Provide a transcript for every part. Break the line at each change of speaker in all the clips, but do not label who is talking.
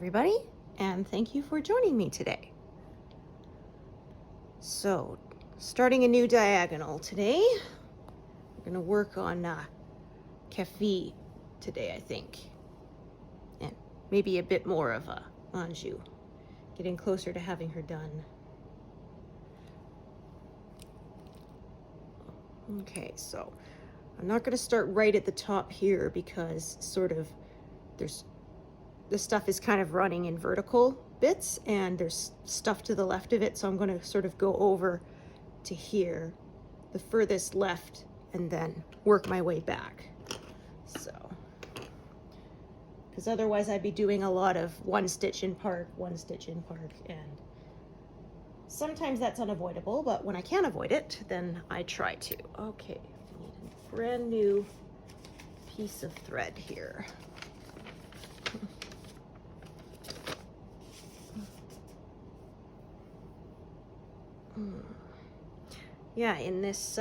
everybody, and thank you for joining me today. So, starting a new diagonal today. We're going to work on Cafe today, I think, and maybe a bit more of a Anjou, getting closer to having her done. Okay, so I'm not going to start right at the top here because the stuff is kind of running in vertical bits and there's stuff to the left of it, so I'm going to sort of go over to here, the furthest left, and then work my way back. So, because otherwise I'd be doing a lot of one stitch in part, and sometimes that's unavoidable, but when I can't avoid it, then I try to. Okay, I need a brand new piece of thread here. Yeah, in this,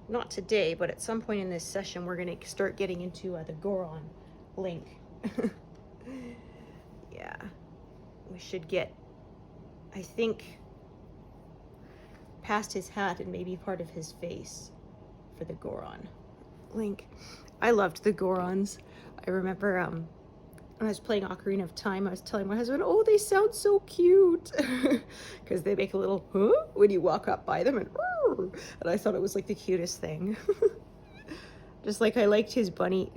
not today, but at some point in this session, we're going to start getting into the Goron link. Yeah, we should get, I think, past his hat and maybe part of his face for the Goron link. I loved the Gorons. I remember when I was playing Ocarina of Time, I was telling my husband, oh, they sound so cute. Because they make a little, huh? When you walk up by them, and I thought it was like the cutest thing. Just like I liked his bunny,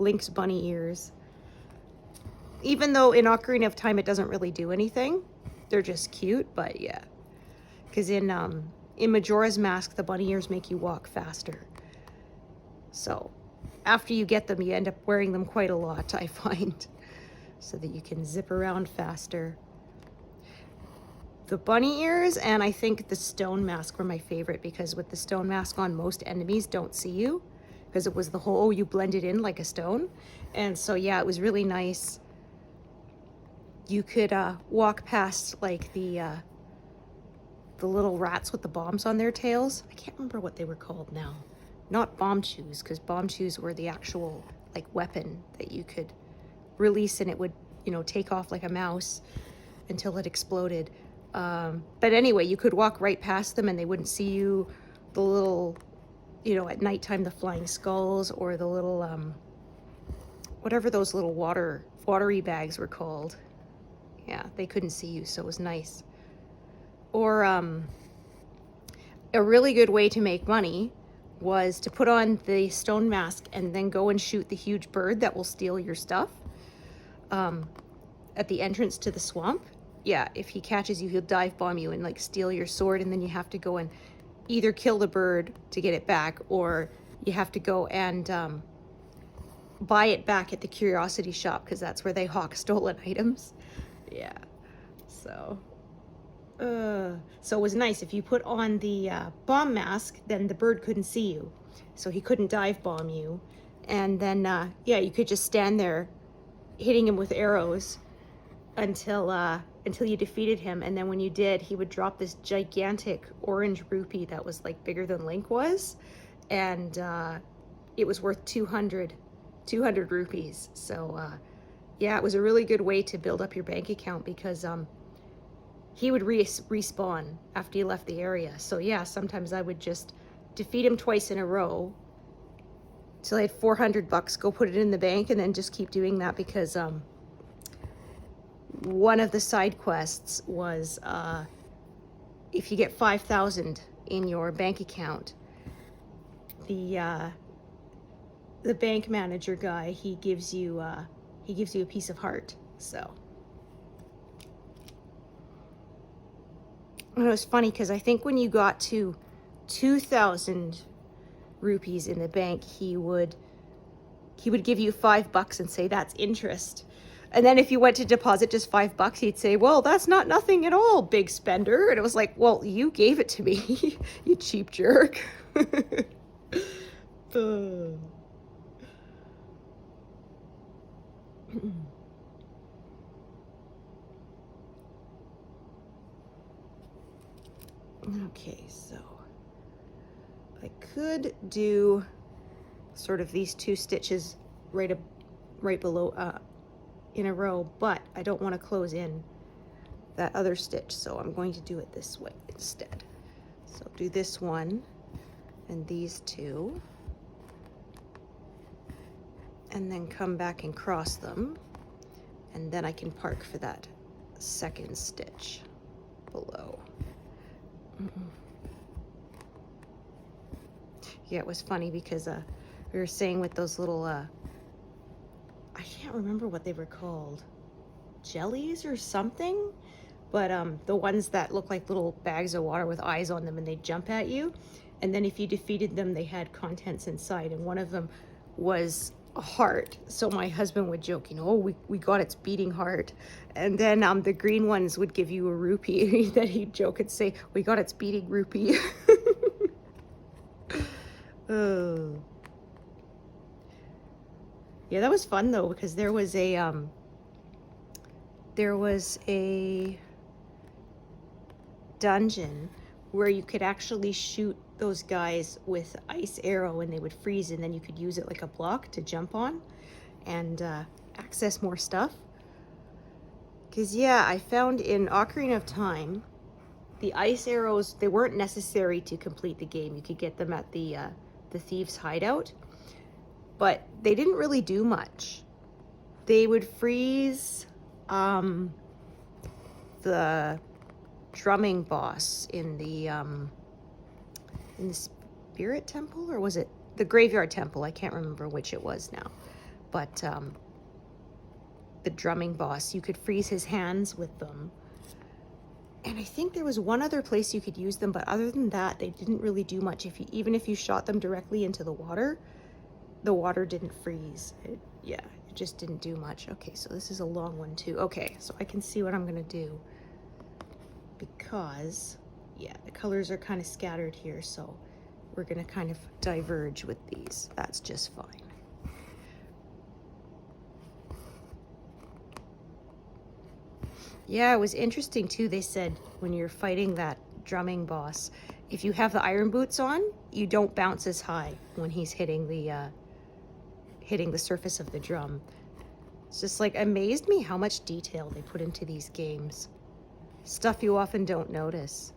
Link's bunny ears. Even though in Ocarina of Time it doesn't really do anything. They're just cute, but yeah. Because in Majora's Mask, the bunny ears make you walk faster. So after you get them, you end up wearing them quite a lot, I find, so that you can zip around faster. The bunny ears and I think the stone mask were my favorite, because with the stone mask on, most enemies don't see you, because it was the whole, oh, you blended in like a stone. And so yeah, it was really nice. You could walk past like the little rats with the bombs on their tails. I can't remember what they were called now. Not bomb chews, because bomb chews were the actual like weapon that you could release and it would, you know, take off like a mouse until it exploded. But anyway, you could walk right past them and they wouldn't see you. The little, you know, at nighttime, the flying skulls, or the little, whatever those little watery bags were called. Yeah, they couldn't see you, so it was nice. Or a really good way to make money was to put on the stone mask and then go and shoot the huge bird that will steal your stuff at the entrance to the swamp. Yeah, if he catches you, he'll dive bomb you and like steal your sword, and then you have to go and either kill the bird to get it back, or you have to go and buy it back at the curiosity shop, because that's where they hawk stolen items. Yeah, so it was nice. If you put on the bomb mask, then the bird couldn't see you, so he couldn't dive bomb you. And then, yeah, you could just stand there hitting him with arrows until you defeated him. And then when you did, he would drop this gigantic orange rupee that was like bigger than Link was. And it was worth 200 rupees. So, yeah, it was a really good way to build up your bank account, because he would respawn after you left the area. So yeah, sometimes I would just defeat him twice in a row till I had 400 bucks, go put it in the bank, and then just keep doing that, because one of the side quests was if you get 5,000 in your bank account, the bank manager guy, he gives you a piece of heart. So. And it was funny because I think when you got to 2,000 rupees in the bank, he would give you $5 and say that's interest. And then if you went to deposit just $5, he'd say, well, that's not nothing at all, big spender. And it was like, well, you gave it to me, you cheap jerk. Okay, so I could do sort of these two stitches right below, in a row, but I don't want to close in that other stitch, so I'm going to do it this way instead. So do this one and these two, and then come back and cross them, and then I can park for that second stitch below. Yeah, it was funny because we were saying with those little I can't remember what they were called, jellies or something, but the ones that look like little bags of water with eyes on them, and they jump at you, and then if you defeated them, they had contents inside, and one of them was a heart. So my husband would joke, you know, oh, we got its beating heart. And then the green ones would give you a rupee. That he'd joke and say, we got its beating rupee. Oh. Yeah, that was fun though, because there was a dungeon where you could actually shoot those guys with ice arrow and they would freeze, and then you could use it like a block to jump on and access more stuff. Because yeah, I found in Ocarina of Time, the ice arrows, they weren't necessary to complete the game. You could get them at the thieves' hideout, but they didn't really do much. They would freeze the drumming boss in the spirit temple, or was it the graveyard temple? I can't remember which it was now, but the drumming boss, you could freeze his hands with them, and I think there was one other place you could use them, but other than that, they didn't really do much. Even if you shot them directly into the water didn't freeze. It just didn't do much. Okay, so this is a long one too. Okay, so I can see what I'm gonna do, because yeah, the colors are kind of scattered here, so we're gonna kind of diverge with these. That's just fine. Yeah, it was interesting too. They said when you're fighting that drumming boss, if you have the iron boots on, you don't bounce as high when he's hitting the surface of the drum. It's just like amazed me how much detail they put into these games. Stuff you often don't notice.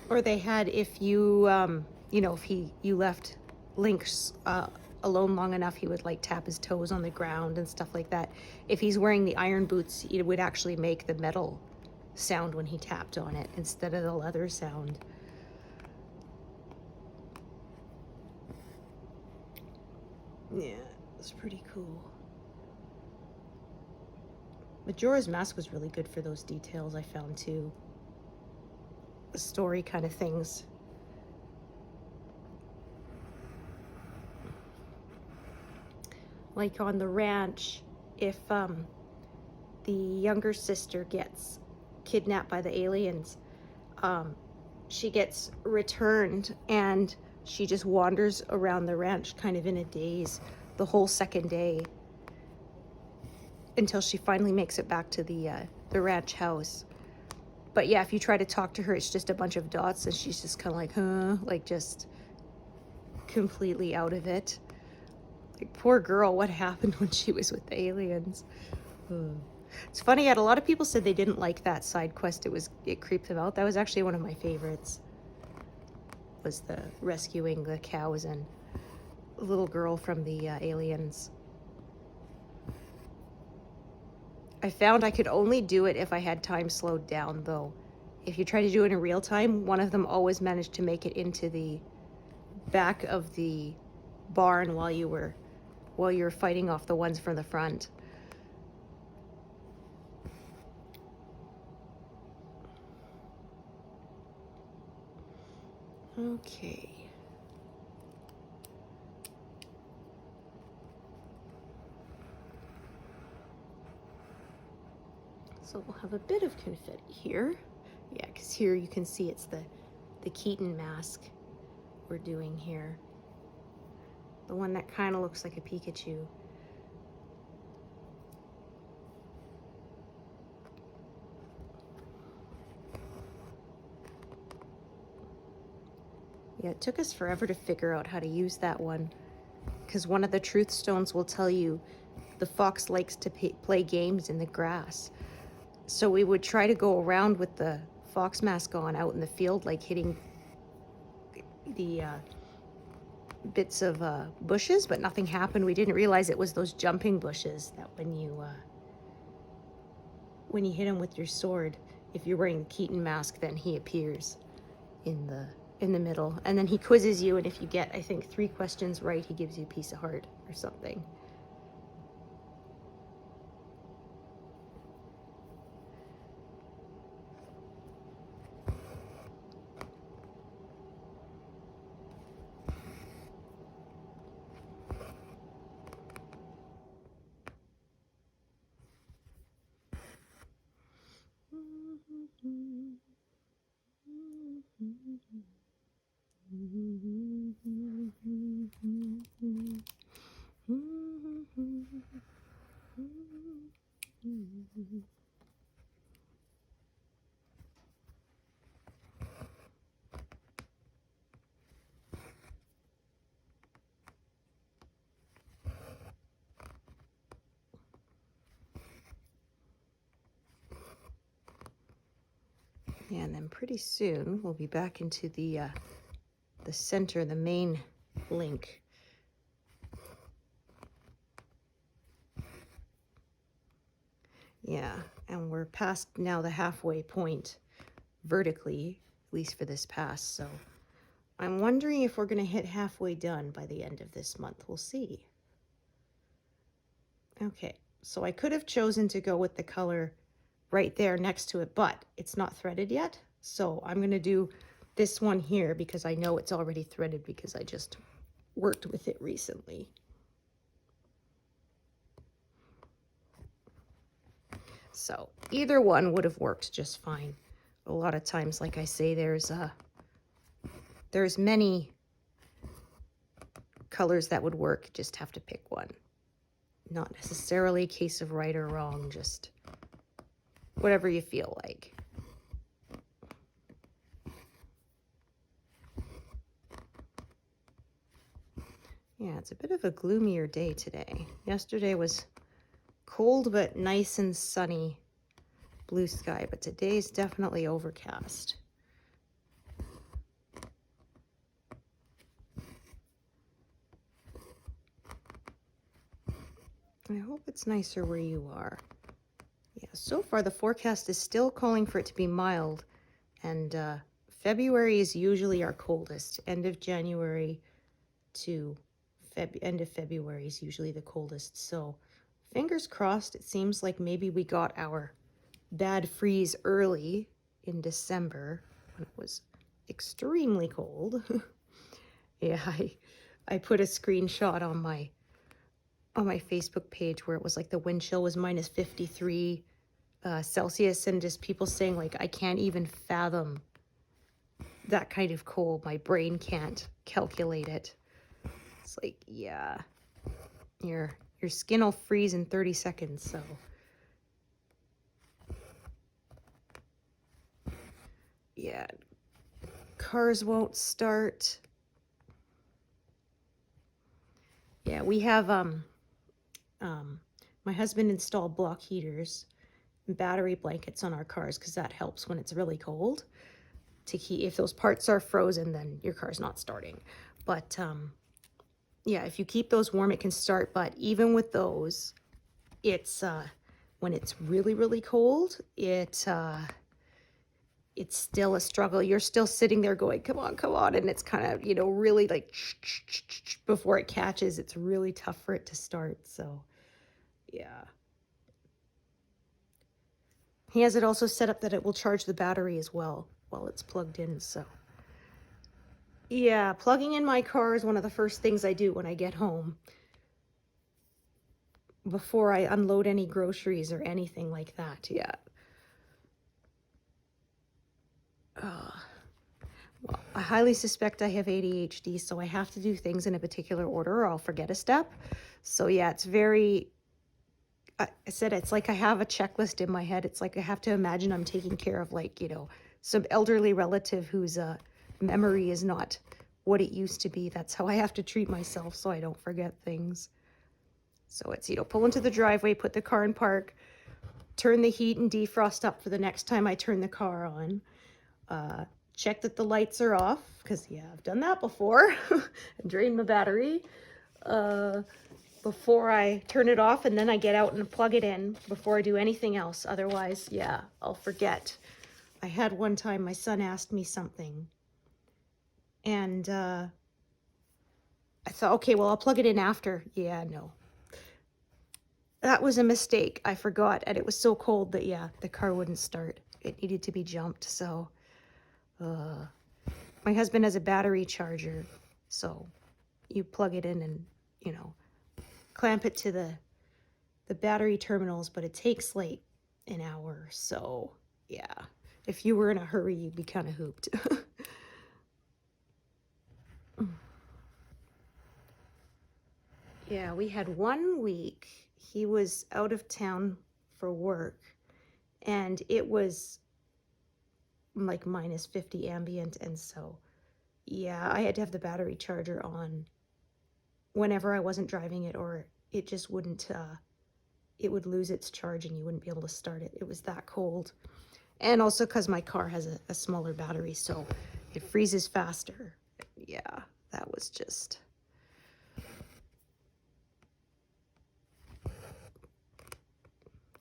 Or they had, if you you know, if you left Link alone long enough, he would like tap his toes on the ground and stuff like that. If he's wearing the iron boots, it would actually make the metal sound when he tapped on it instead of the leather sound. Yeah, it's pretty cool. Majora's Mask was really good for those details, I found too. The story kind of things. Like on the ranch, if the younger sister gets kidnapped by the aliens, she gets returned and she just wanders around the ranch kind of in a daze the whole second day until she finally makes it back to the ranch house. But yeah, if you try to talk to her, it's just a bunch of dots and she's just kind of like, huh, like just completely out of it. Like, poor girl, what happened when she was with the aliens? It's funny, a lot of people said they didn't like that side quest. It creeped them out. That was actually one of my favorites. Was the rescuing the cows and the little girl from the aliens. I found I could only do it if I had time slowed down, though. If you try to do it in real time, one of them always managed to make it into the back of the barn while you were fighting off the ones from the front. Okay. So we'll have a bit of confetti here. Yeah, because here you can see it's the Keaton mask we're doing here. The one that kind of looks like a Pikachu. Yeah, it took us forever to figure out how to use that one, because one of the truth stones will tell you the fox likes to play games in the grass. So we would try to go around with the fox mask on out in the field, like hitting the bits of bushes, but nothing happened. We didn't realize it was those jumping bushes that when you hit him with your sword, if you're wearing the Keaton mask, then he appears in the middle, and then he quizzes you, and if you get, I think, 3 questions right, he gives you a piece of heart or something. Yeah, and then pretty soon we'll be back into the center, the main link. Yeah, and we're past now the halfway point vertically, at least for this pass. So I'm wondering if we're going to hit halfway done by the end of this month. We'll see. Okay, so I could have chosen to go with the color right there next to it, but it's not threaded yet. So I'm going to do this one here because I know it's already threaded because I just worked with it recently. So either one would have worked just fine. A lot of times, like I say, there's many colors that would work. Just have to pick one. Not necessarily a case of right or wrong, just whatever you feel like. Yeah, it's a bit of a gloomier day today. Yesterday was cold but nice and sunny, blue sky, but today is definitely overcast. I hope it's nicer where you are. Yeah, so far the forecast is still calling for it to be mild, and February is usually our coldest. End of January to end of February is usually the coldest. So fingers crossed, it seems like maybe we got our bad freeze early in December when it was extremely cold. Yeah, I put a screenshot on my Facebook page where it was like the wind chill was minus 53 Celsius, and just people saying like, I can't even fathom that kind of cold. My brain can't calculate it. It's like, yeah, your skin will freeze in 30 seconds, so. Yeah, cars won't start. Yeah, we have, my husband installed block heaters and battery blankets on our cars because that helps when it's really cold. To keep, if those parts are frozen, then your car's not starting. But yeah, if you keep those warm, it can start. But even with those, it's when it's really, really cold, it's still a struggle. You're still sitting there going, come on. And it's kind of, really like before it catches. It's really tough for it to start. So, yeah. He has it also set up that it will charge the battery as well while it's plugged in. So, yeah, plugging in my car is one of the first things I do when I get home before I unload any groceries or anything like that. Yeah. Well, I highly suspect I have ADHD, so I have to do things in a particular order or I'll forget a step. So yeah, it's very, I said it's like I have a checklist in my head. It's like I have to imagine I'm taking care of like, some elderly relative whose memory is not what it used to be. That's how I have to treat myself so I don't forget things. So it's, you know, pull into the driveway, put the car in park, turn the heat and defrost up for the next time I turn the car on. Check that the lights are off, because yeah, I've done that before. And drain my battery before I turn it off, and then I get out and plug it in before I do anything else. Otherwise, yeah, I'll forget. I had one time my son asked me something, and I thought, okay, well, I'll plug it in after. Yeah, no. That was a mistake. I forgot, and it was so cold that, yeah, the car wouldn't start. It needed to be jumped, so... my husband has a battery charger, so you plug it in and, you know, clamp it to the battery terminals, but it takes like an hour, so yeah. If you were in a hurry, you'd be kind of hooped. Yeah, we had 1 week. He was out of town for work, and it was like minus 50 ambient, and so yeah, I had to have the battery charger on whenever I wasn't driving it, or it just wouldn't, it would lose its charge and you wouldn't be able to start it. It was that cold. And also because my car has a smaller battery, so it freezes faster. Yeah, that was just...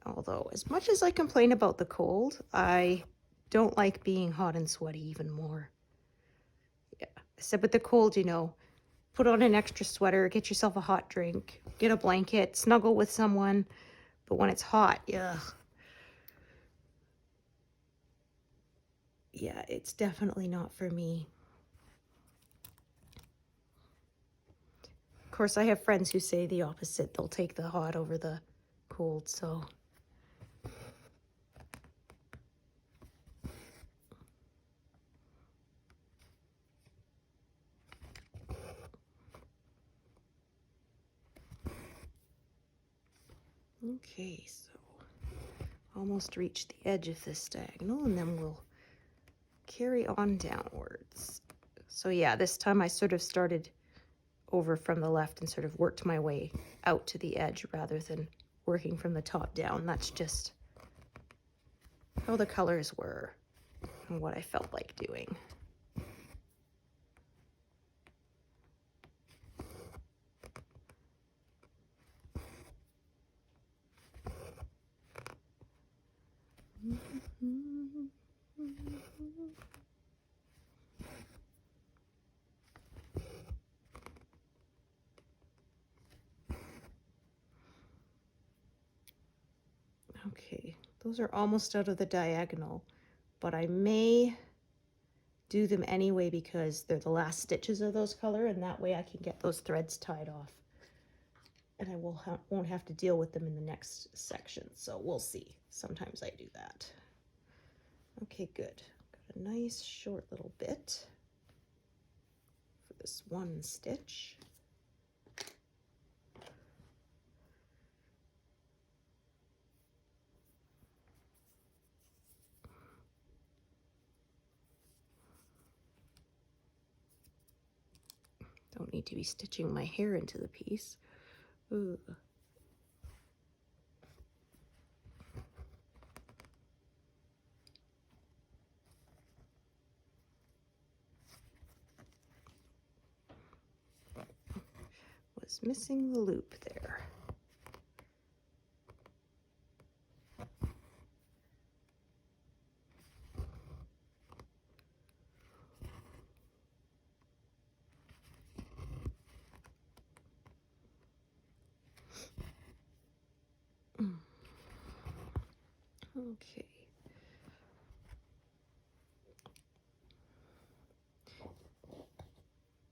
Although, as much as I complain about the cold, I don't like being hot and sweaty even more. Yeah, I said with the cold, you know, put on an extra sweater, get yourself a hot drink, get a blanket, snuggle with someone. But when it's hot, ugh. Yeah, it's definitely not for me. Of course, I have friends who say the opposite. They'll take the hot over the cold, so... Okay, so almost reached the edge of this diagonal, and then we'll carry on downwards. So yeah, this time I sort of started over from the left and sort of worked my way out to the edge rather than working from the top down. That's just how the colors were and what I felt like doing. Okay, those are almost out of the diagonal, but I may do them anyway because they're the last stitches of those color, and that way I can get those threads tied off. And I won't have to deal with them in the next section, so we'll see. Sometimes I do that. Okay, good. Got a nice short little bit for this one stitch. Don't need to be stitching my hair into the piece. Ooh. Was missing the loop there. Okay.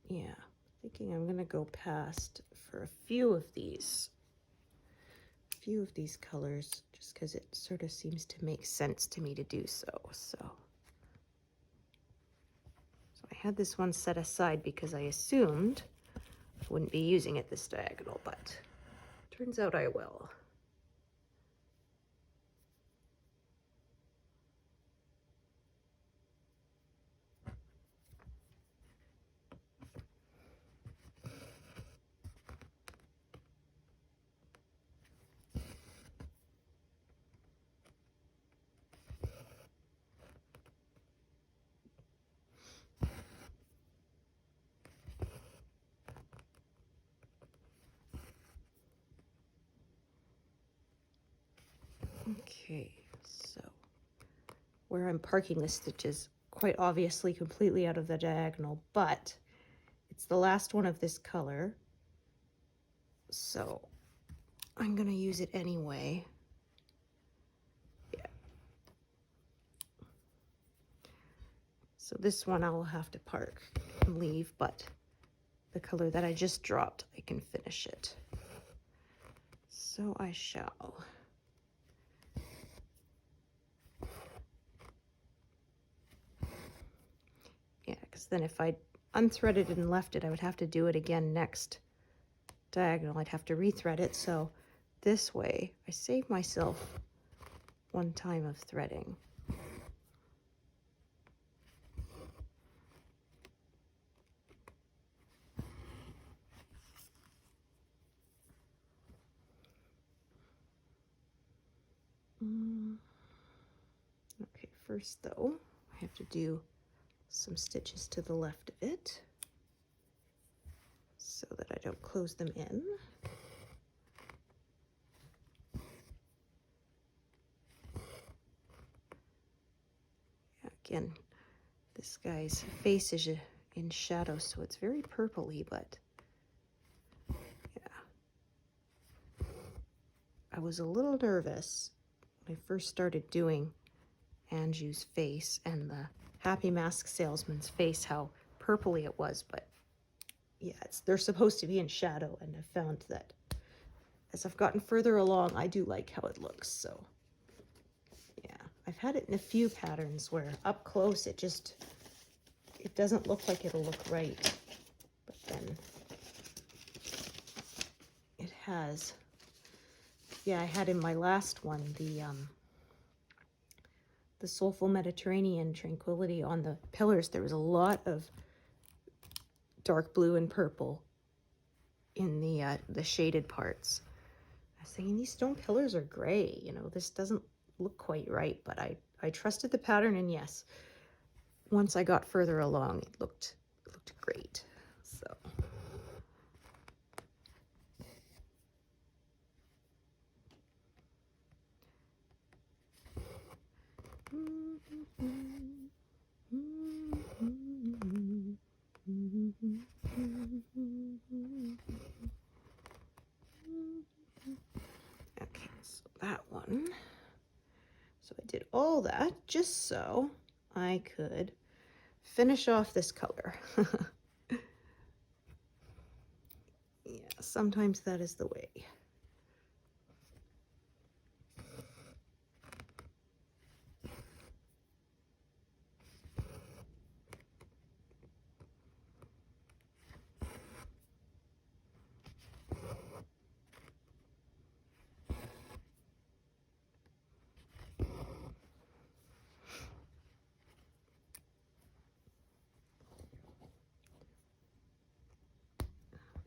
Yeah, thinking I'm gonna go past for a few of these colors, just because it sort of seems to make sense to me to do so. So I had this one set aside because I assumed I wouldn't be using it this diagonal, but turns out I will. Okay, so where I'm parking the stitch is quite obviously completely out of the diagonal, but it's the last one of this color, so I'm gonna use it anyway. Yeah. So this one I will have to park and leave, but the color that I just dropped, I can finish it. So I shall. Yeah, because then if I unthreaded and left it, I would have to do it again next diagonal. I'd have to rethread it, so this way I save myself one time of threading. Okay, first though, I have to do some stitches to the left of it so that I don't close them in. Yeah, again, this guy's face is in shadow, so it's very purpley, but yeah. I was a little nervous when I first started doing Anju's face and the Happy Mask Salesman's face, how purpley it was, but yeah, they're supposed to be in shadow, and I've found that as I've gotten further along, I do like how it looks, so yeah. I've had it in a few patterns where up close it doesn't look like it'll look right, but then it has. Yeah, I had in my last one the Soulful Mediterranean Tranquility on the pillars. There was a lot of dark blue and purple in the shaded parts. I was thinking, these stone pillars are gray, you know, this doesn't look quite right, but I trusted the pattern, and yes, once I got further along, it looked great. So okay, so that one. So I did all that just so I could finish off this color. Yeah, sometimes that is the way.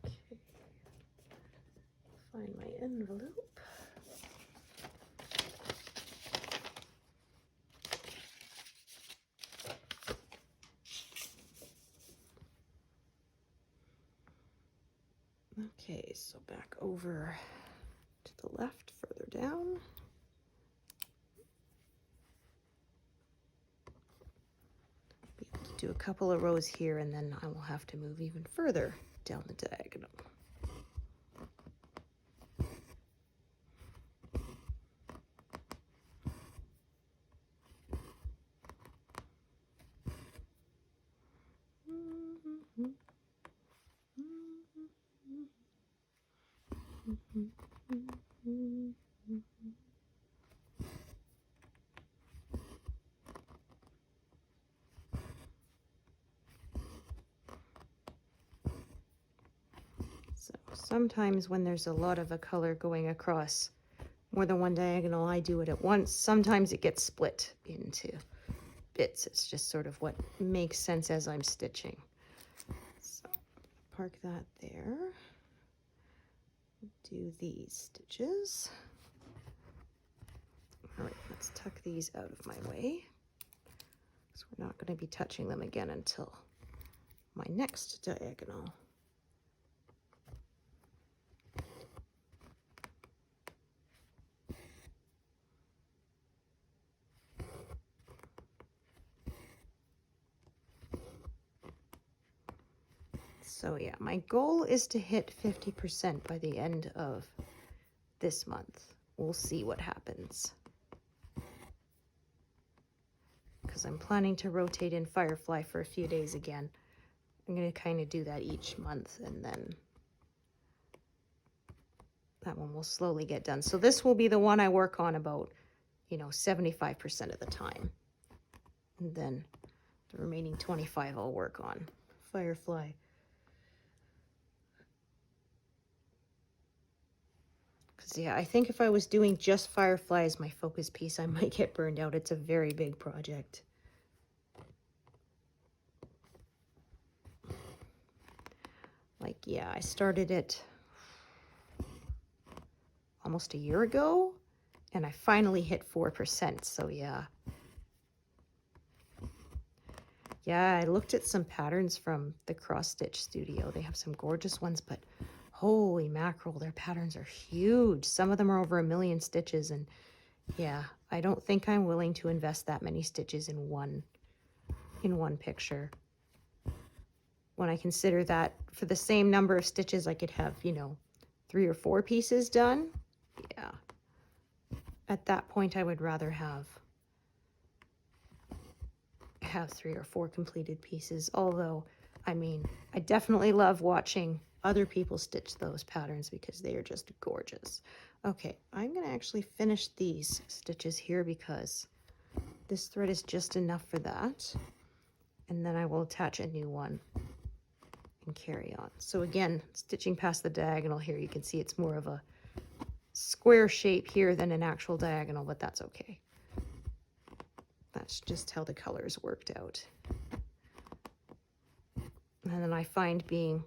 Okay. Find my envelope. Okay, so back over to the left, further down. Be able to do a couple of rows here, and then I will have to move even further down the diagonal. So sometimes when there's a lot of a color going across more than one diagonal, I do it at once. Sometimes it gets split into bits. It's just sort of what makes sense as I'm stitching. So park that there. Do these stitches. All right, let's tuck these out of my way, because we're not going to be touching them again until my next diagonal. So yeah, my goal is to hit 50% by the end of this month. We'll see what happens. Because I'm planning to rotate in Firefly for a few days again. I'm going to kind of do that each month, and then that one will slowly get done. So this will be the one I work on about, 75% of the time. And then the remaining 25 I'll work on Firefly. Because yeah, I think if I was doing just Firefly as my focus piece, I might get burned out. It's a very big project. Like, yeah, I started it almost a year ago, and I finally hit 4%, so yeah. Yeah, I looked at some patterns from the Cross Stitch Studio. They have some gorgeous ones, but holy mackerel, their patterns are huge. Some of them are over 1,000,000 stitches, and yeah, I don't think I'm willing to invest that many stitches in one picture. When I consider that for the same number of stitches, I could have, 3 or 4 pieces done. Yeah. At that point, I would rather have 3 or 4 completed pieces. Although, I mean, I definitely love watching other people stitch those patterns because they are just gorgeous. Okay, I'm going to actually finish these stitches here because this thread is just enough for that. And then I will attach a new one and carry on. So again, stitching past the diagonal here, you can see it's more of a square shape here than an actual diagonal, but that's okay. That's just how the colors worked out. And then I find being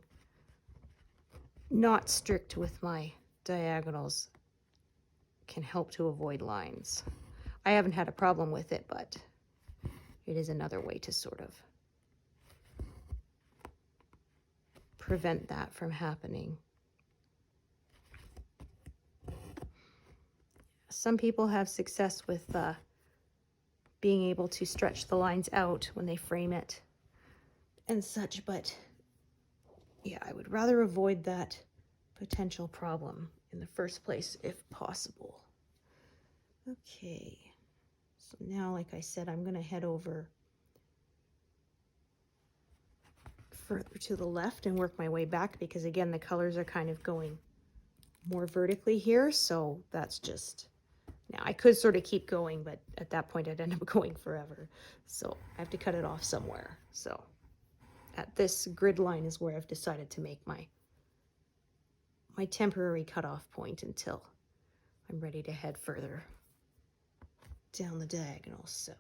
not strict with my diagonals can help to avoid lines. I haven't had a problem with it, but it is another way to sort of prevent that from happening. Some people have success with being able to stretch the lines out when they frame it and such, but yeah, I would rather avoid that potential problem in the first place if possible. Okay, so now, like I said, I'm going to head over further to the left and work my way back because, again, the colors are kind of going more vertically here, so that's just... Now, I could sort of keep going, but at that point, I'd end up going forever. So I have to cut it off somewhere. So at this grid line is where I've decided to make my temporary cutoff point until I'm ready to head further down the diagonal. So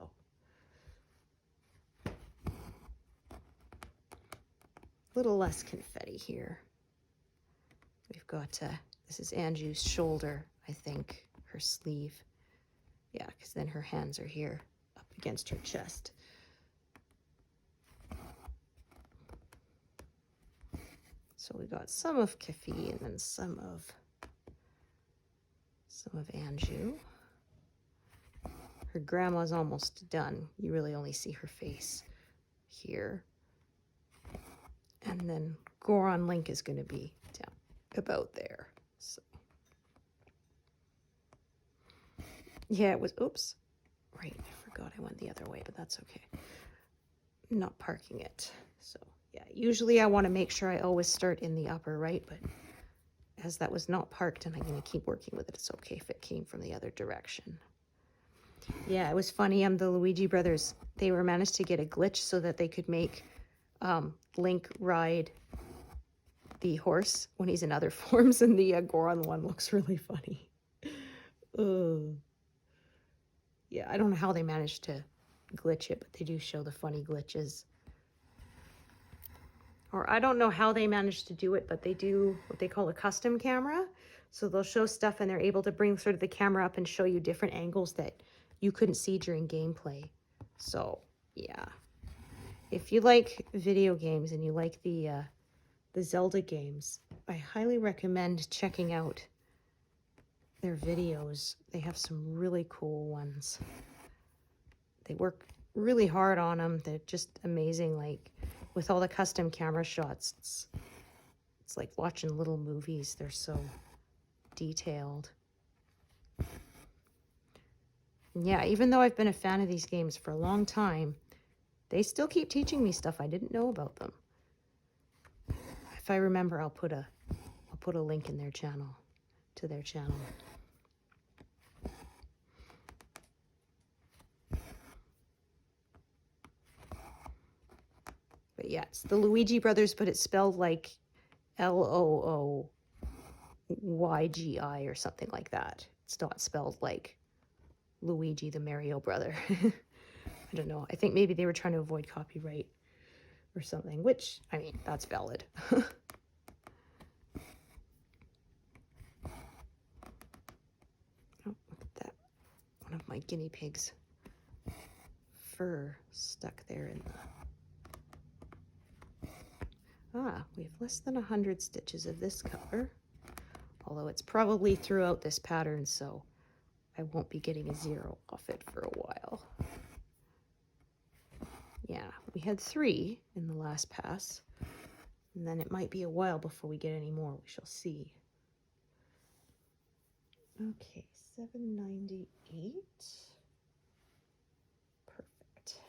a little less confetti here. We've got, this is Anju's shoulder, I think. Her sleeve. Yeah, because then her hands are here up against her chest. So we got some of Kafi and then some of Anju. Her grandma's almost done. You really only see her face here. And then Goron Link is going to be down about there. So yeah, it was, oops, right, I forgot I went the other way, but that's okay. I'm not parking it. So yeah, usually I want to make sure I always start in the upper right, but as that was not parked and I'm going to keep working with it, it's okay if it came from the other direction. Yeah, it was funny, the Luigi brothers, they were managed to get a glitch so that they could make Link ride the horse when he's in other forms, and the Goron one looks really funny. Yeah, I don't know how they managed to glitch it, but they do show the funny glitches. Or I don't know how they managed to do it, but they do what they call a custom camera. So they'll show stuff and they're able to bring sort of the camera up and show you different angles that you couldn't see during gameplay. So yeah, if you like video games and you like the Zelda games, I highly recommend checking out their videos. They have some really cool ones. They work really hard on them. They're just amazing. Like, with all the custom camera shots, it's like watching little movies. They're so detailed. Yeah, even though I've been a fan of these games for a long time, they still keep teaching me stuff I didn't know about them. If I remember, I'll put a link in their channel, to their channel. But yeah, it's the Luigi Brothers, but it's spelled like Looygi or something like that. It's not spelled like Luigi the Mario brother. I don't know. I think maybe they were trying to avoid copyright or something, which, I mean, that's valid. Oh, look at that. One of my guinea pigs' fur stuck there in the... Ah, we have less than 100 stitches of this color, although it's probably throughout this pattern, so I won't be getting a 0 off it for a while. Yeah, we had 3 in the last pass, and then it might be a while before we get any more. We shall see. Okay, 798. Perfect.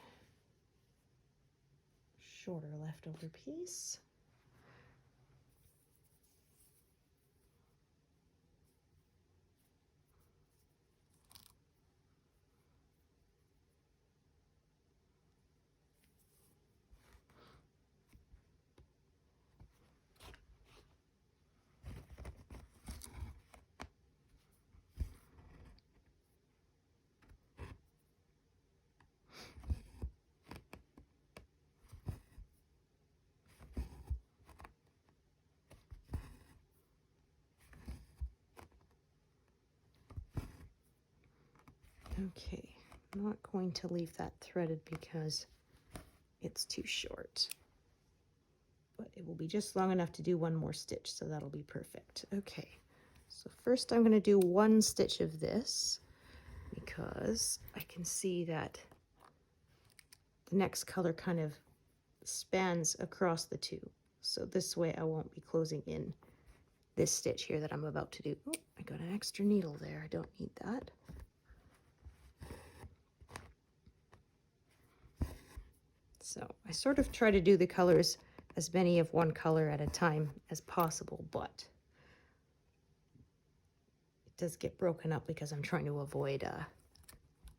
Shorter leftover piece. Okay, I'm not going to leave that threaded because it's too short, but it will be just long enough to do one more stitch, so that'll be perfect. Okay, so first I'm going to do 1 stitch of this because I can see that the next color kind of spans across the 2. So this way I won't be closing in this stitch here that I'm about to do. Oh, I got an extra needle there. I don't need that. So I sort of try to do the colors, as many of one color at a time as possible, but it does get broken up because I'm trying to avoid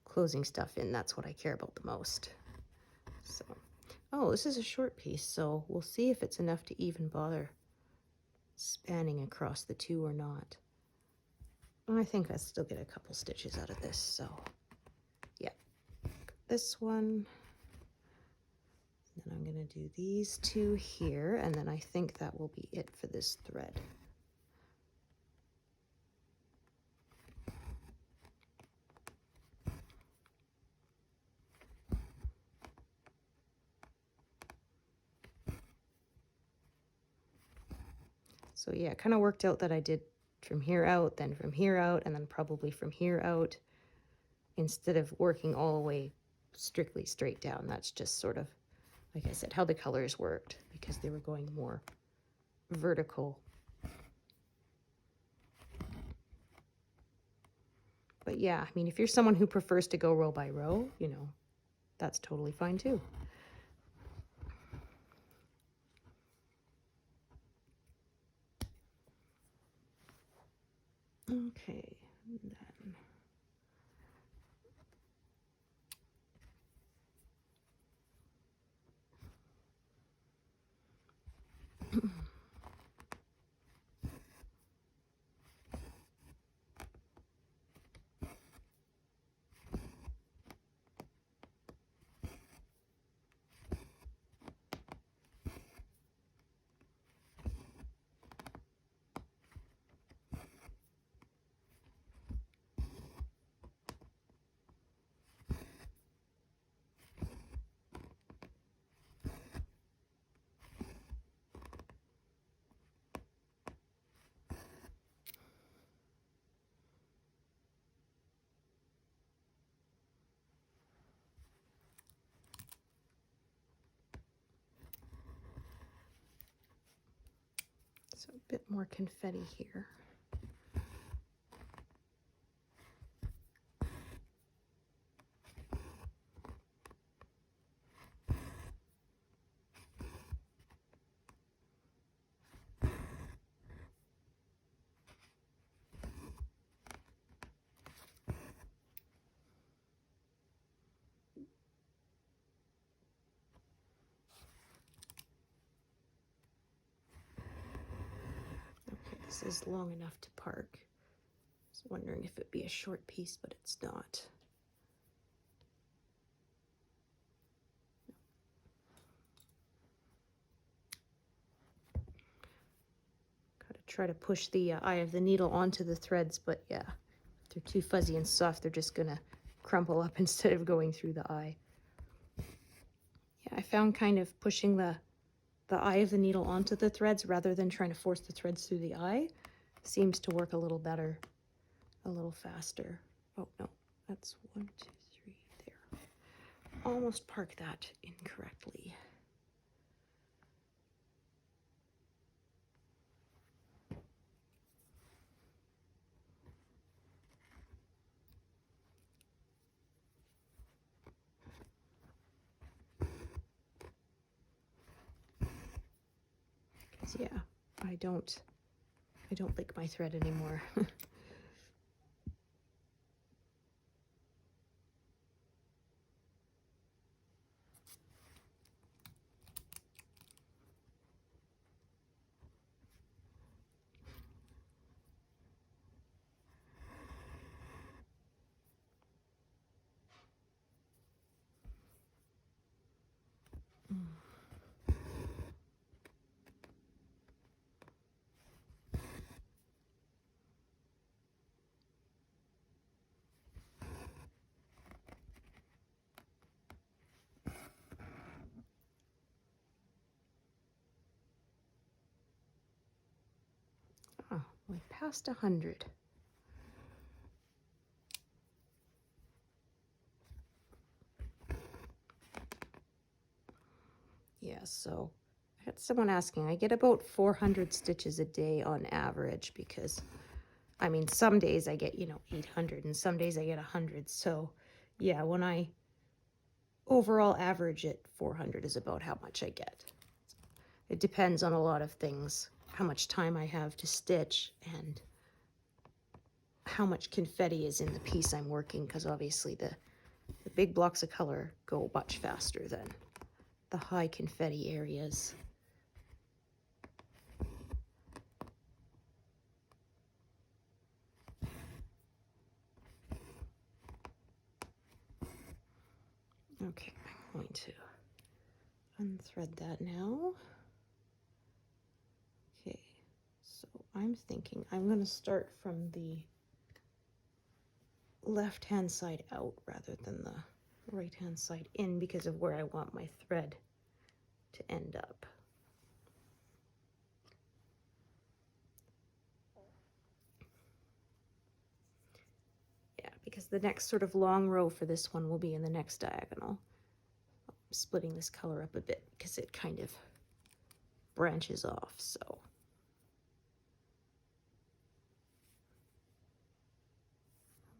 closing stuff in. That's what I care about the most. So, oh, this is a short piece, so we'll see if it's enough to even bother spanning across the 2 or not. I think I still get a couple stitches out of this, so yeah. This one. Then I'm going to do these 2 here, and then I think that will be it for this thread. So yeah, it kind of worked out that I did from here out, then from here out, and then probably from here out, instead of working all the way strictly straight down. That's just sort of, like I said, how the colors worked, because they were going more vertical. But yeah, I mean, if you're someone who prefers to go row by row, you know, that's totally fine too. Okay, and then So a bit more confetti here. This is long enough to park. I was wondering if it'd be a short piece, but it's not. Gotta try to push the eye of the needle onto the threads, but yeah, if they're too fuzzy and soft, they're just gonna crumple up instead of going through the eye. Yeah, I found kind of pushing the eye of the needle onto the threads rather than trying to force the threads through the eye seems to work a little better, a little faster. Oh no, that's 1, 2, 3 there. Almost parked that incorrectly. Yeah, I don't lick my thread anymore. Oh, we passed 100. Yeah, so I had someone asking, I get about 400 stitches a day on average because, I mean, some days I get, 800 and some days I get 100. So yeah, when I overall average it, 400 is about how much I get. It depends on a lot of things, how much time I have to stitch and how much confetti is in the piece I'm working, because obviously the big blocks of color go much faster than the high confetti areas. Okay, I'm going to unthread that now. Okay, so I'm thinking I'm going to start from the left-hand side out rather than the right-hand side in because of where I want my thread to end up. Yeah, because the next sort of long row for this one will be in the next diagonal. I'm splitting this color up a bit because it kind of branches off, so.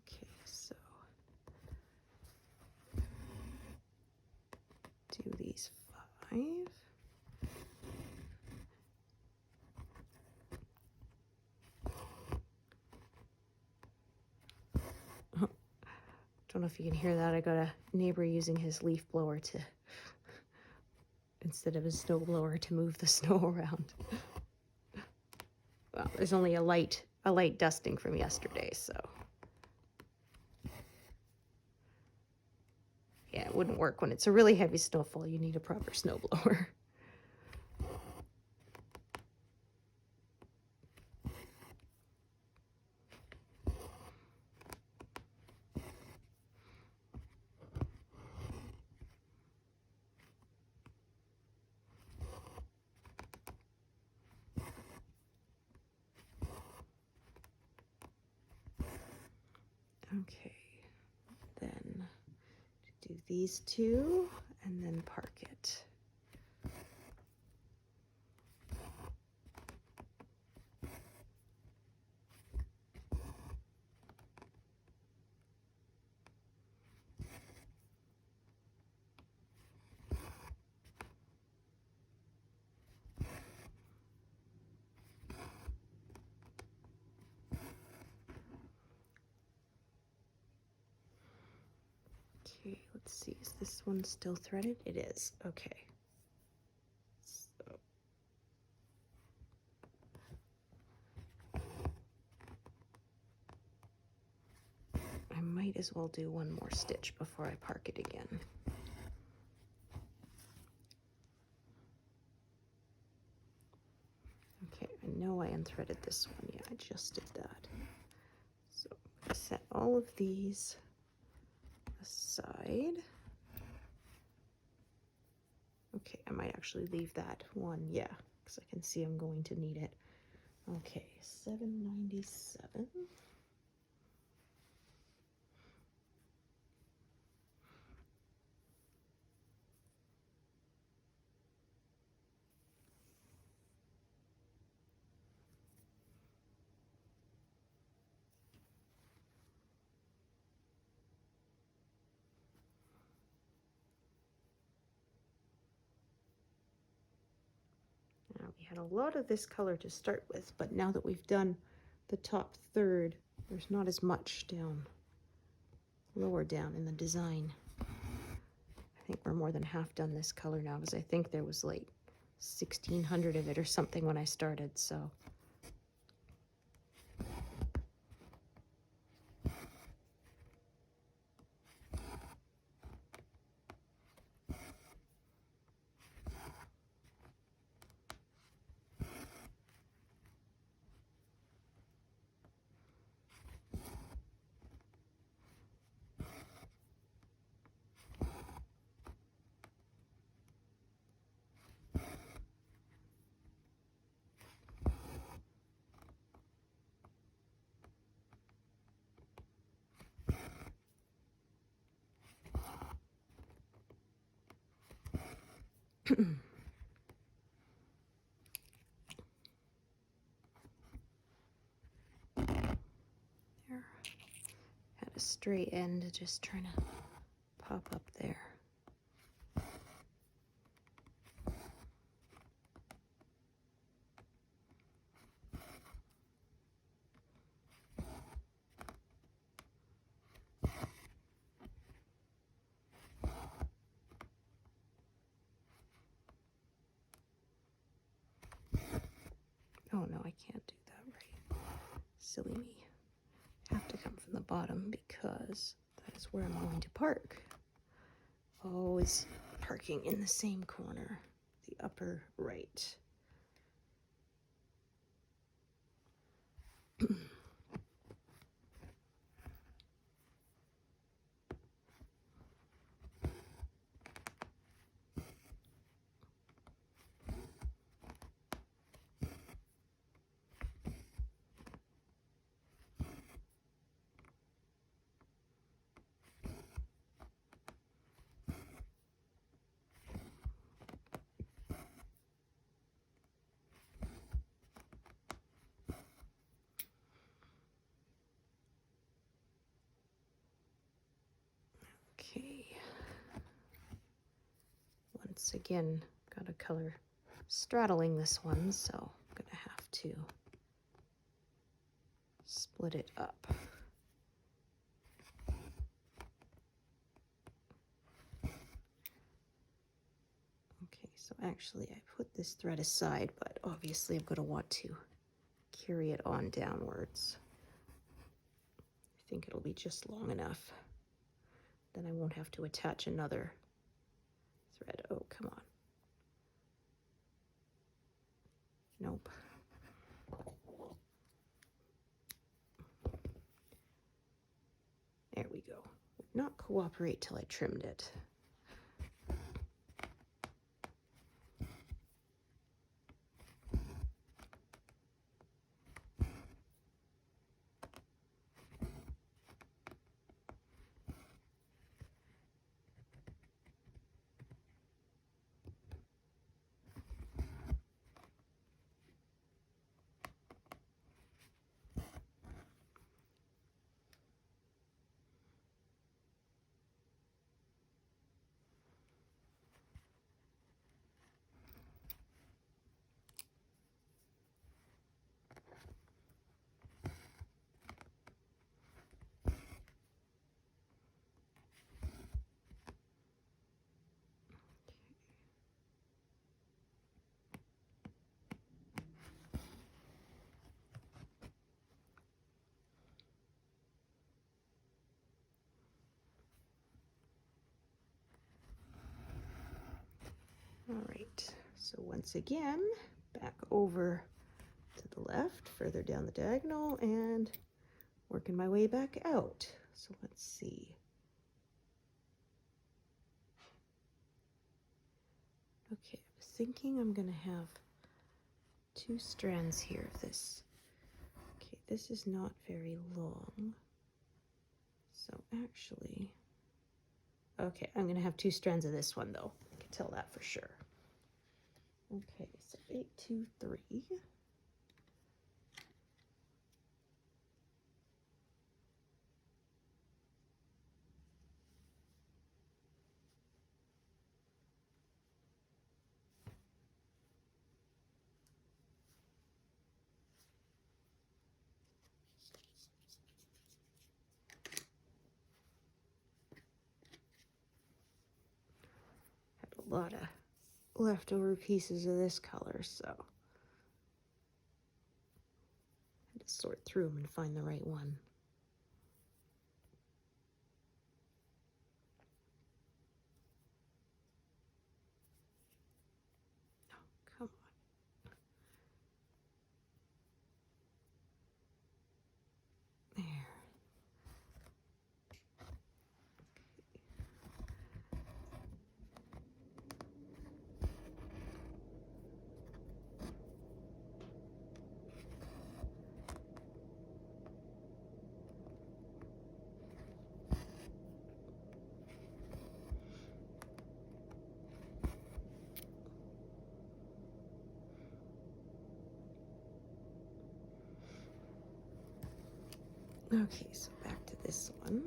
Okay, so do these 5. Don't know if you can hear that. I got a neighbor using his leaf blower to, instead of a snow blower, to move the snow around. Well, there's only a light dusting from yesterday, so. Yeah, it wouldn't work when it's a really heavy snowfall. You need a proper snow blower. Okay, then do these 2 and then park it. Okay, let's see, is this one still threaded? It is, okay. So I might as well do one more stitch before I park it again. Okay, I know I unthreaded this one. Yeah, I just did that. So I'm going to set all of these aside. Okay, I might actually leave that one, yeah, because I can see I'm going to need it. Okay, $7.97. Now, we had a lot of this color to start with, but now that we've done the top third, there's not as much down, lower down in the design. I think we're more than half done this color now, because I think there was like 1,600 of it or something when I started, so. There. Had a straight end just trying to pop up there. Oh no, I can't do that right. Silly me. Have to come from the bottom because that is where I'm going to park. Always parking in the same corner, the upper right. Okay. Once again, got a color straddling this one, so I'm gonna have to split it up. Okay, so actually I put this thread aside, but obviously I'm gonna want to carry it on downwards. I think it'll be just long enough. Then I won't have to attach another thread. Oh, come on. Nope. There we go. Would not cooperate till I trimmed it. All right, so once again, back over to the left, further down the diagonal, and working my way back out. So let's see. Okay, I was thinking I'm gonna have 2 strands here of this. Okay, this is not very long. So actually, okay, I'm gonna have 2 strands of this one though. I can tell that for sure. Okay, so 8, 2, 3. Had a lot of leftover pieces of this color, so I had to sort through them and find the right one. Oh, come on. There. Okay, so back to this one.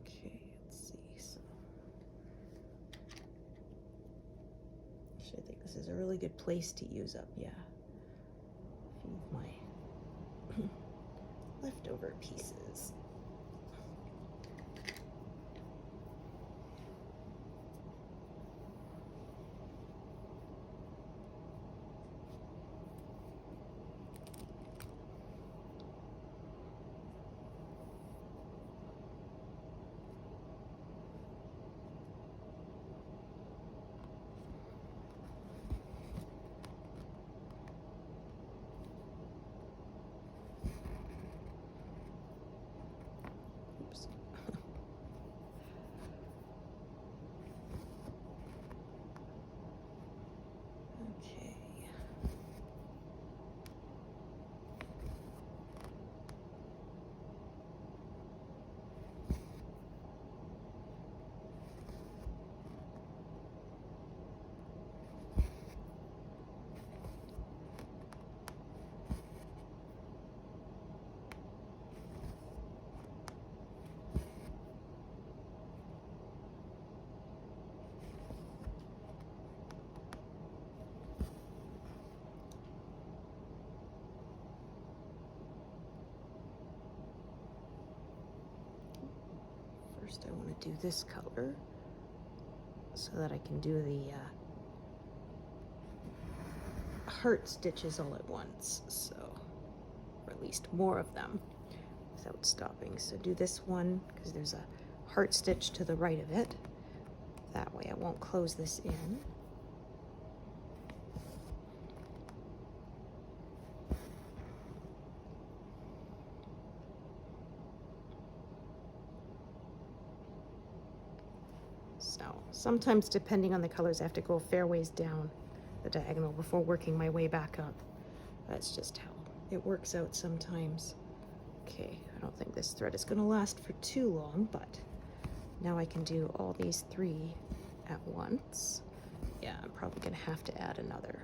Okay, let's see. So actually, I think this is a really good place to use up, yeah, a few of my leftover pieces. Oops. Okay. First, I want to do this color so that I can do the heart stitches all at once, so, or at least more of them without stopping. So do this one because there's a heart stitch to the right of it. That way I won't close this in. So sometimes, depending on the colors, I have to go a fair ways down the diagonal before working my way back up. That's just how it works out sometimes. Okay, I don't think this thread is gonna last for too long, but now I can do all these 3 at once. Yeah, I'm probably gonna have to add another.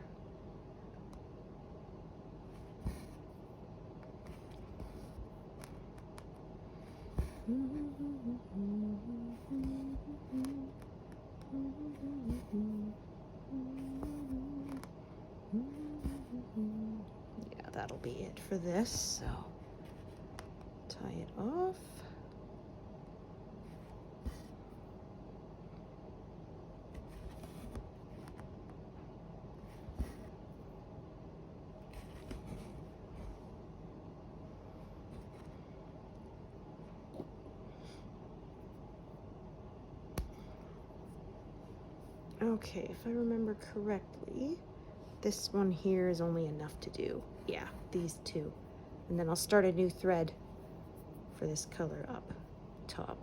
Yeah, that'll be it for this, so tie it off. Okay, if I remember correctly, this one here is only enough to do. Yeah, these 2. And then I'll start a new thread for this color up top.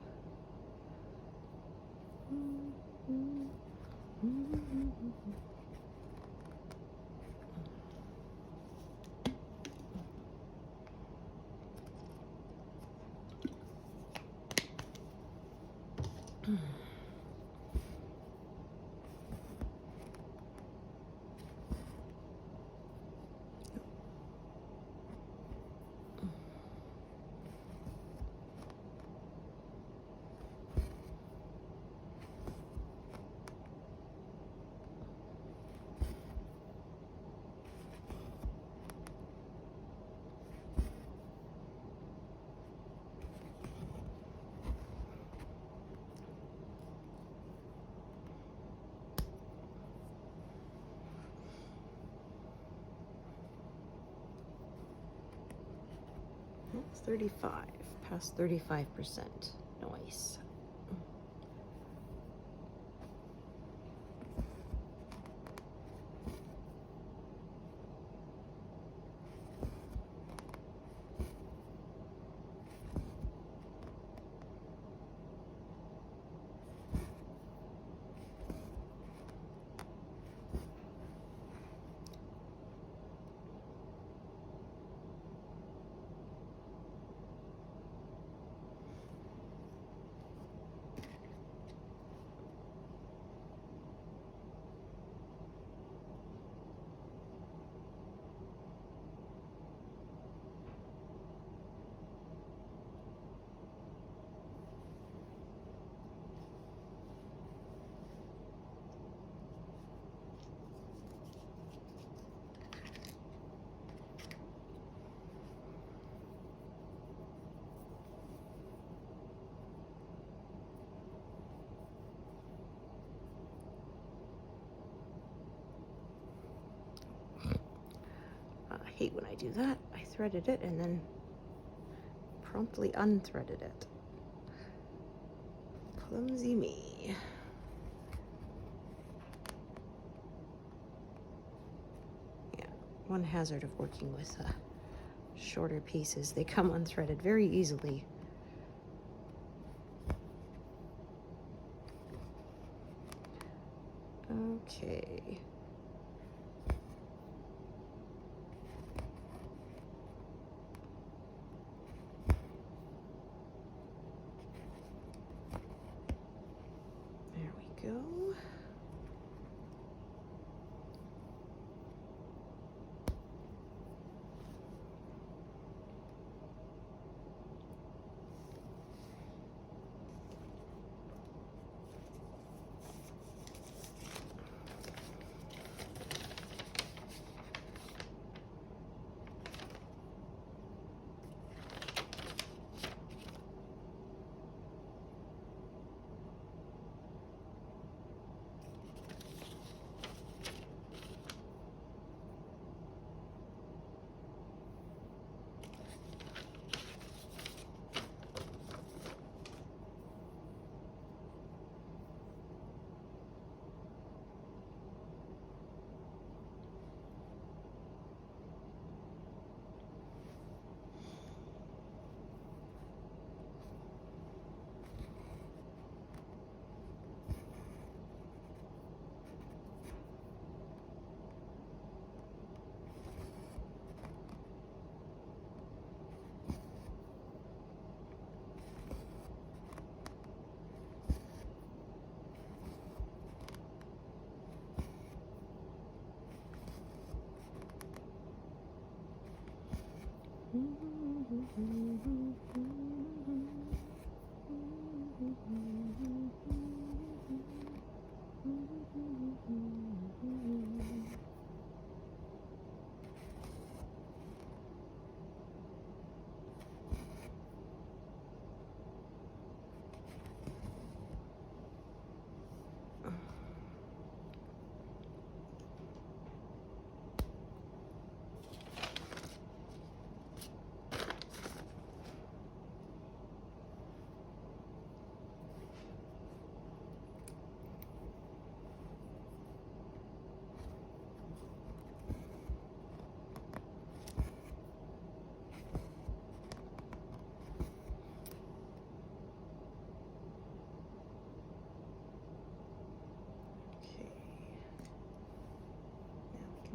That's 35, past 35%. Nice. I hate when I do that. I threaded it and then promptly unthreaded it. Clumsy me. Yeah, one hazard of working with shorter pieces. They come unthreaded very easily. Okay. There we go.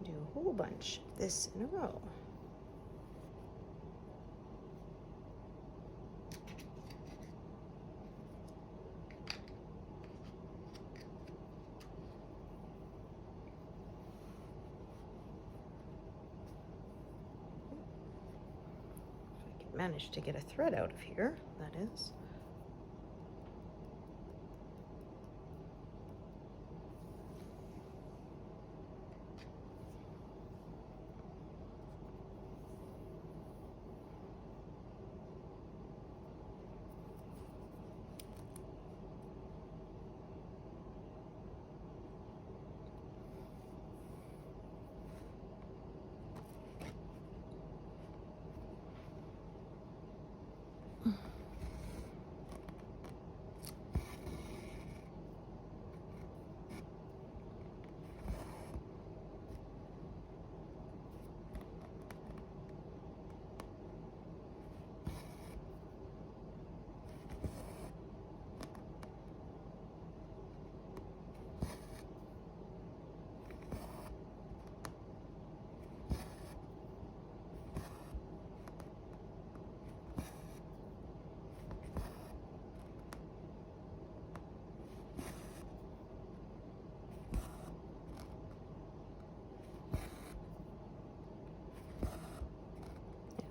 Do a whole bunch of this in a row. If I can manage to get a thread out of here, that is.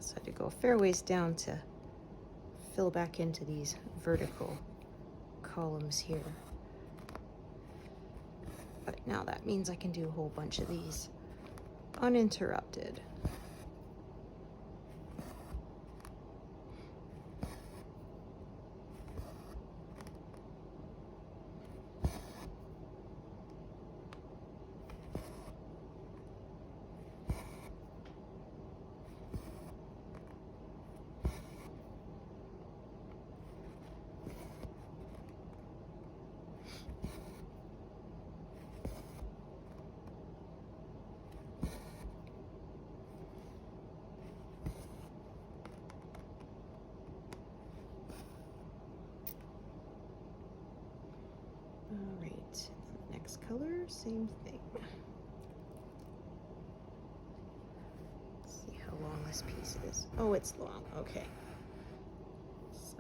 So I had to go a fair ways down to fill back into these vertical columns here. But now that means I can do a whole bunch of these uninterrupted. Color, same thing. Let's see how long this piece is. Oh, it's long. Okay. So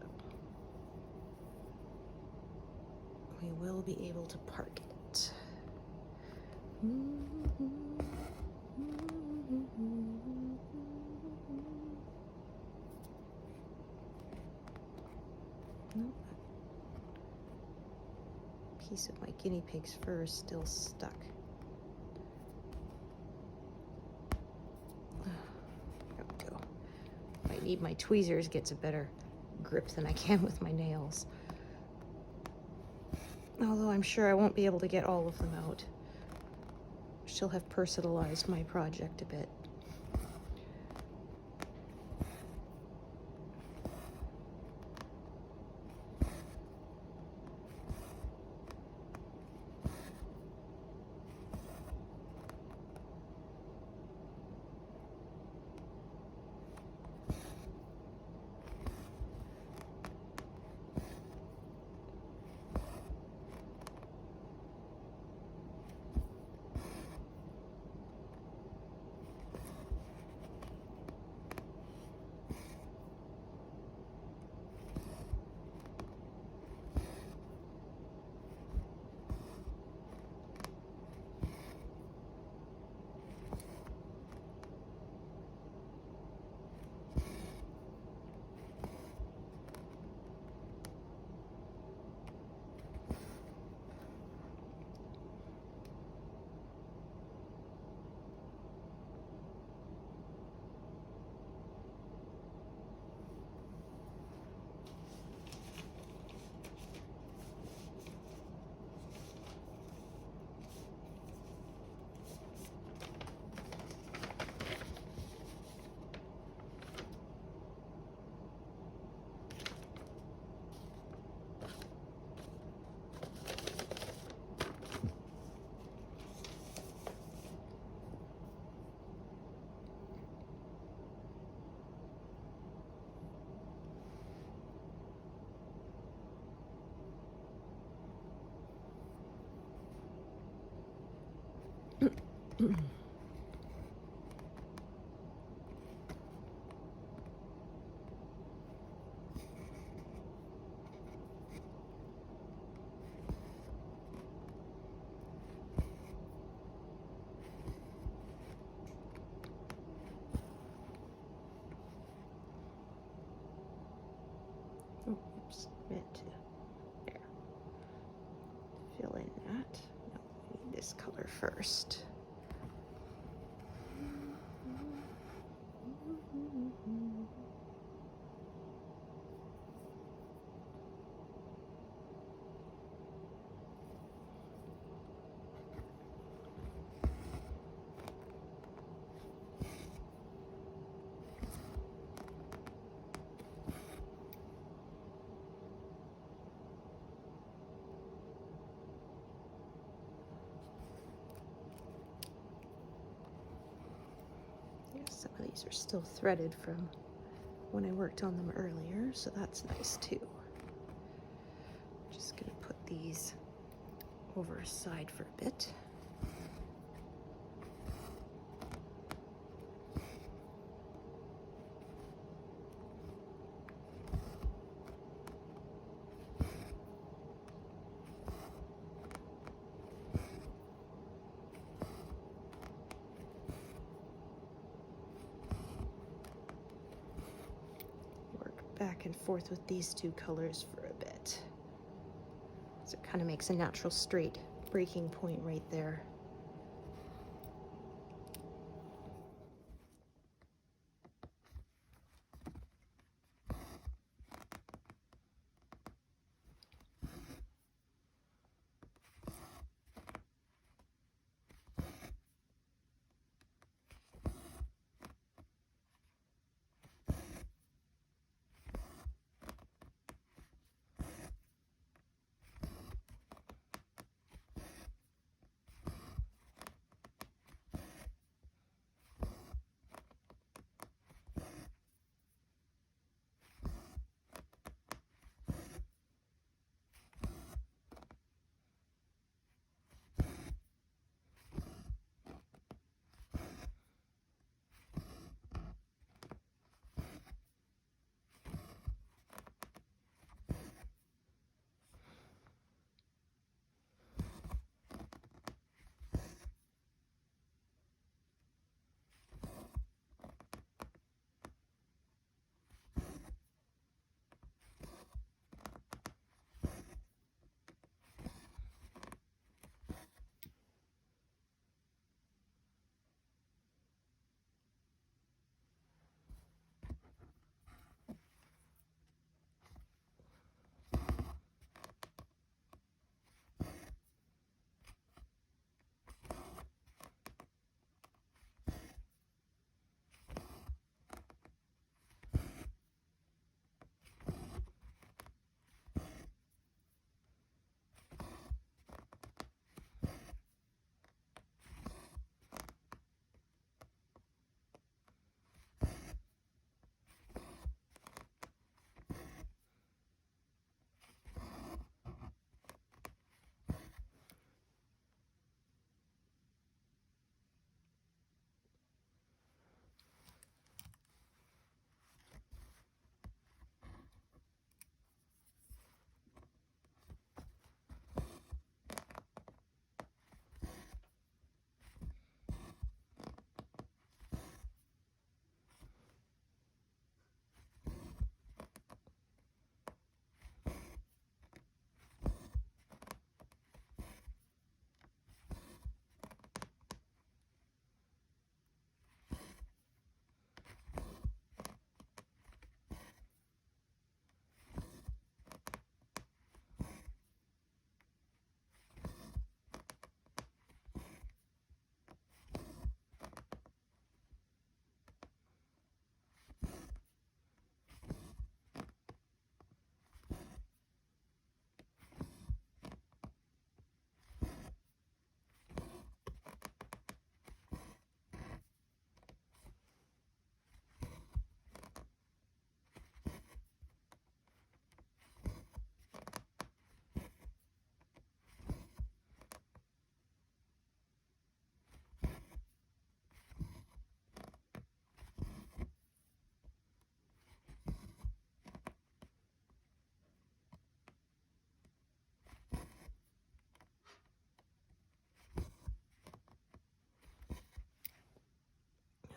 we will be able to park it. Nope. Piece of my guinea pig's fur is still stuck. There we go. I need my tweezers, gets a better grip than I can with my nails. Although I'm sure I won't be able to get all of them out. She'll have personalized my project a bit. Oops, meant to. There. Fill in that. No, we need this color first. Some of these are still threaded from when I worked on them earlier, so that's nice too. Just gonna put these over aside for a bit. Back and forth with these two colors for a bit. So it kind of makes a natural straight breaking point right there.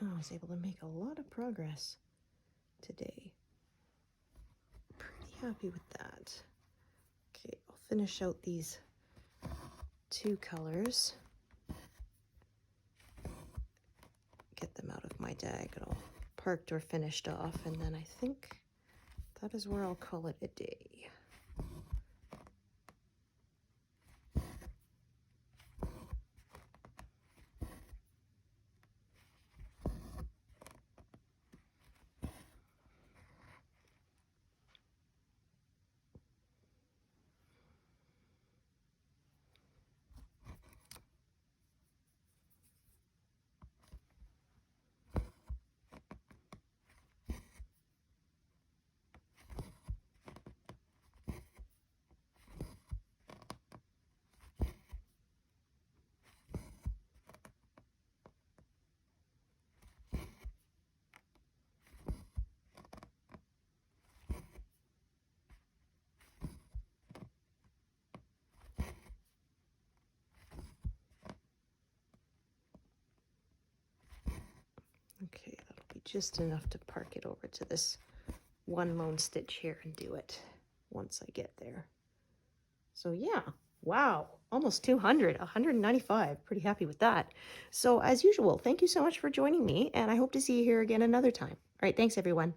Oh, I was able to make a lot of progress today. Pretty happy with that. Okay, I'll finish out these 2 colors. Get them out of my diagonal, parked or finished off, and then I think that is where I'll call it a day. Okay, that'll be just enough to park it over to this one lone stitch here and do it once I get there. So yeah, wow, almost 200, 195. Pretty happy with that. So as usual, thank you so much for joining me, and I hope to see you here again another time. All right, thanks everyone.